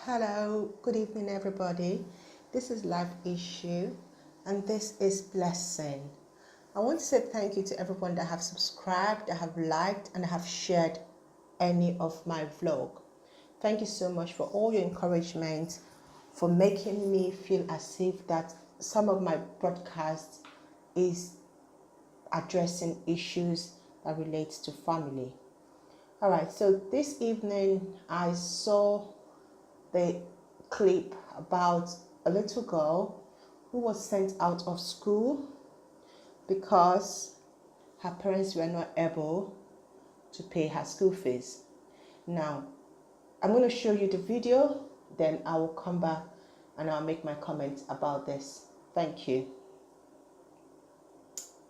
Hello, good evening, everybody. This is Life Issue, and this is Blessing. I want to say thank you to everyone that have subscribed, that have liked, and have shared any of my vlog. Thank you so much for all your encouragement, for making me feel as if that some of my broadcasts is addressing issues that relates to family. All right, so this evening I saw the clip about a little girl who was sent out of school because her parents were not able to pay her school fees. Now, I'm going to show you the video, then I will come back and I'll make my comments about this. Thank you.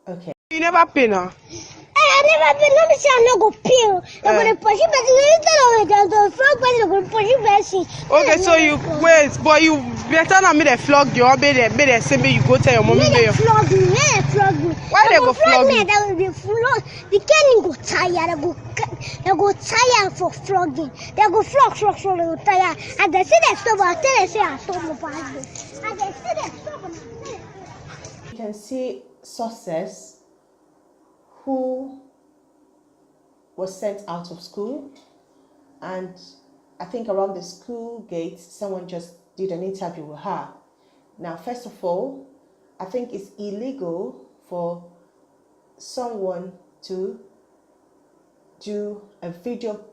Okay. You never pay now? I never been. Let me say I no go pay. I'm gonna push it, but the frog person go push it person. Okay, so you wait, but you better not make them flog you or make them say me you go tell your mommy. They flog me. They flog me. Why they go flog me? you? They will be flog. The can go tired. They go tired for flogging. They go flog. They go tired. And they say they stop. I tell they say I stop my parents. And they say they stop. You can see sources who was sent out of school, and I think around the school gate someone just did an interview with her. Now, first of all, I think it's illegal for someone to do a video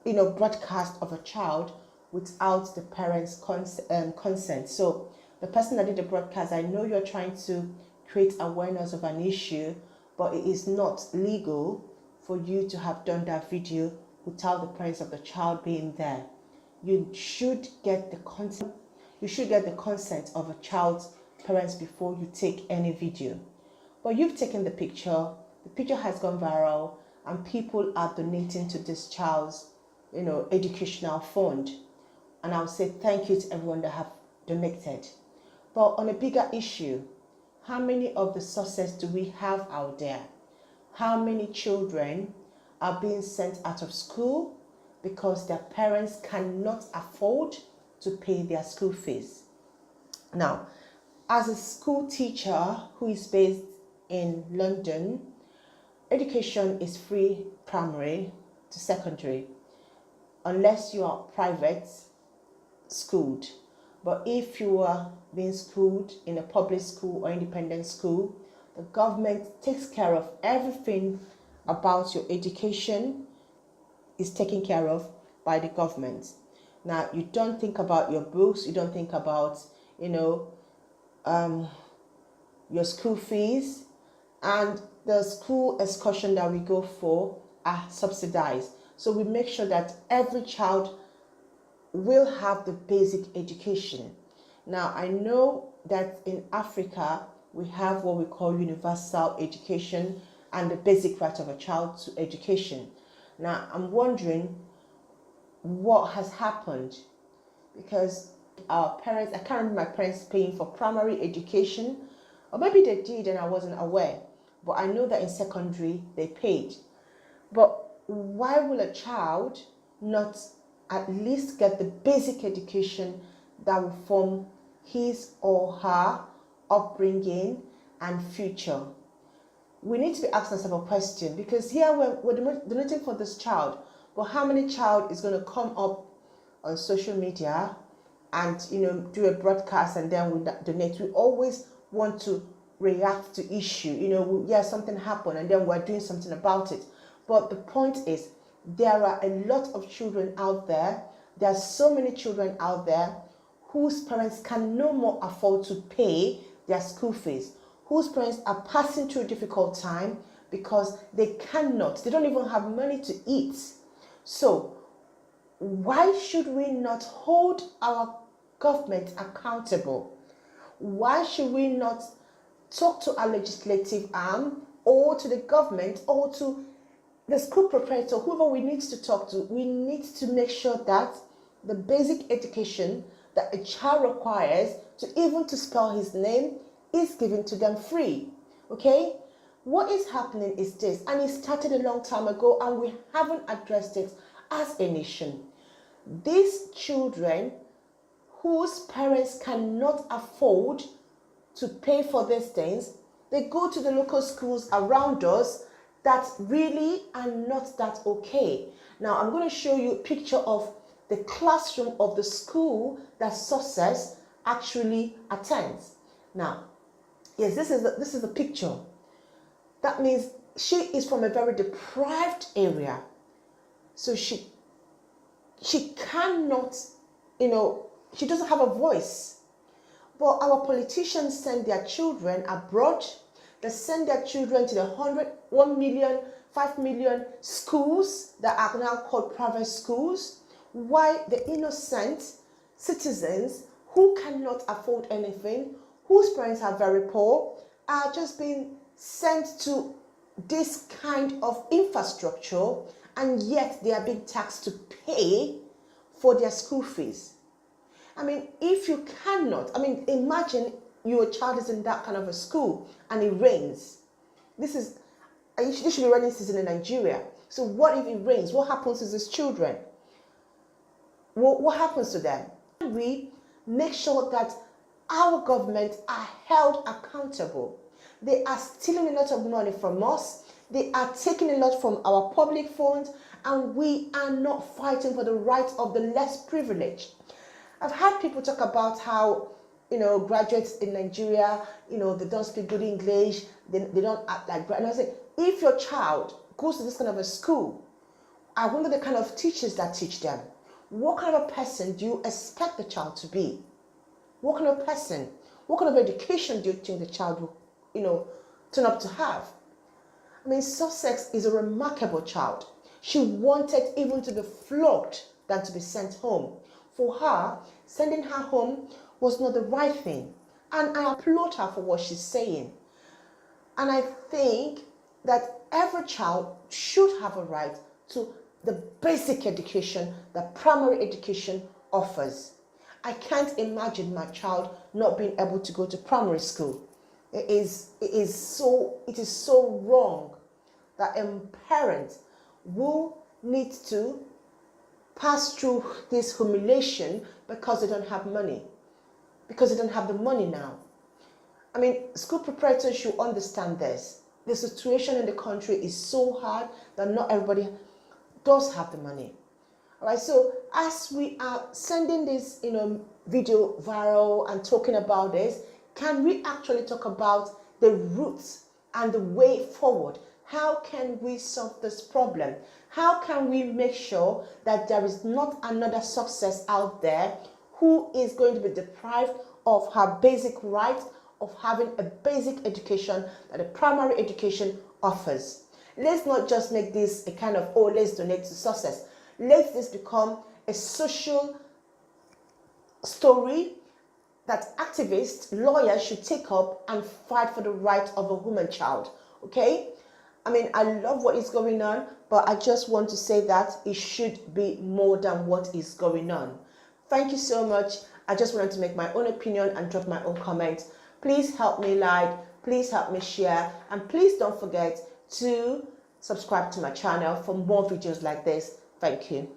broadcast of a child without the parents' consent. So the person that did the broadcast, I know you're trying to create awareness of an issue, but it is not legal for you to have done that video without the parents of the child being there. You should get the consent. You should get the consent of a child's parents before you take any video. But you've taken the picture has gone viral, and people are donating to this child's, educational fund. And I would say thank you to everyone that have donated. But on a bigger issue, how many of the sources do we have out there? How many children are being sent out of school because their parents cannot afford to pay their school fees? Now, as a school teacher who is based in London, education is free primary to secondary, unless you are private schooled. But if you are being schooled in a public school or independent school, the government takes care of everything about your education is taken care of by the government. Now, you don't think about your books, you don't think about, your school fees, and the school excursion that we go for are subsidized. So we make sure that every child will have the basic education. Now, I know that in Africa, we have what we call universal education and the basic right of a child to education. Now, I'm wondering what has happened, because our parents, I can't remember my parents paying for primary education, or maybe they did and I wasn't aware, but I know that in secondary they paid. But why will a child not at least get the basic education that will form his or her upbringing and future? We need to be asking ourselves a question, because here we're donating for this child, but how many child is going to come up on social media and do a broadcast and then we donate? We always want to react to issue. Something happened and then we're doing something about it. But the point is, there are a lot of children out there. There are so many children out there whose parents can no more afford to pay their school fees, whose parents are passing through a difficult time because they don't even have money to eat. So why should we not hold our government accountable? Why should we not talk to our legislative arm or to the government or to the school proprietor, whoever we need to talk to? We need to make sure that the basic education that a child requires, to spell his name, is given to them free. Okay? What is happening is this, and it started a long time ago and we haven't addressed it as a nation. these children whose parents cannot afford to pay for these things, they go to the local schools around us that really are not that okay. Now, I'm going to show you a picture of the classroom of the school that Success actually attends. Now, yes, this is the picture. That means she is from a very deprived area. So she cannot, she doesn't have a voice. But our politicians send their children abroad. They send their children to the 1 million, 5 million schools that are now called private schools. Why the innocent citizens who cannot afford anything, whose parents are very poor, are just being sent to this kind of infrastructure, and yet they are being taxed to pay for their school fees. I mean, if you cannot, imagine your child is in that kind of a school and it rains. This should be rainy season in Nigeria. So what if it rains? What happens to these children? What happens to them? We make sure that our government are held accountable. They are stealing a lot of money from us. They are taking a lot from our public funds, and we are not fighting for the rights of the less privileged. I've had people talk about how, graduates in Nigeria, they don't speak good English, they don't act like graduates. And I say, if your child goes to this kind of a school, I wonder the kind of teachers that teach them. What kind of a person do you expect the child to be? What kind of person, what kind of education do you think the child will, turn up to have? I mean, Sussex is a remarkable child. She wanted even to be flogged than to be sent home. For her, sending her home was not the right thing. And I applaud her for what she's saying. And I think that every child should have a right to the basic education that primary education offers. I can't imagine my child not being able to go to primary school. It is so wrong that a parent will need to pass through this humiliation because they don't have money, because they don't have the money now. I mean, school proprietors should understand this. The situation in the country is so hard that not everybody does have the money. All right, so as we are sending this, video viral and talking about this, can we actually talk about the roots and the way forward? How can we solve this problem? How can we make sure that there is not another Success out there who is going to be deprived of her basic right of having a basic education that a primary education offers? Let's not just make this a kind of, let's donate to Success. Let this become a social story that activists, lawyers should take up and fight for the right of a woman child, okay? I mean, I love what is going on, but I just want to say that it should be more than what is going on. Thank you so much. I just wanted to make my own opinion and drop my own comments. Please help me like, please help me share, and please don't forget to subscribe to my channel for more videos like this. Thank you.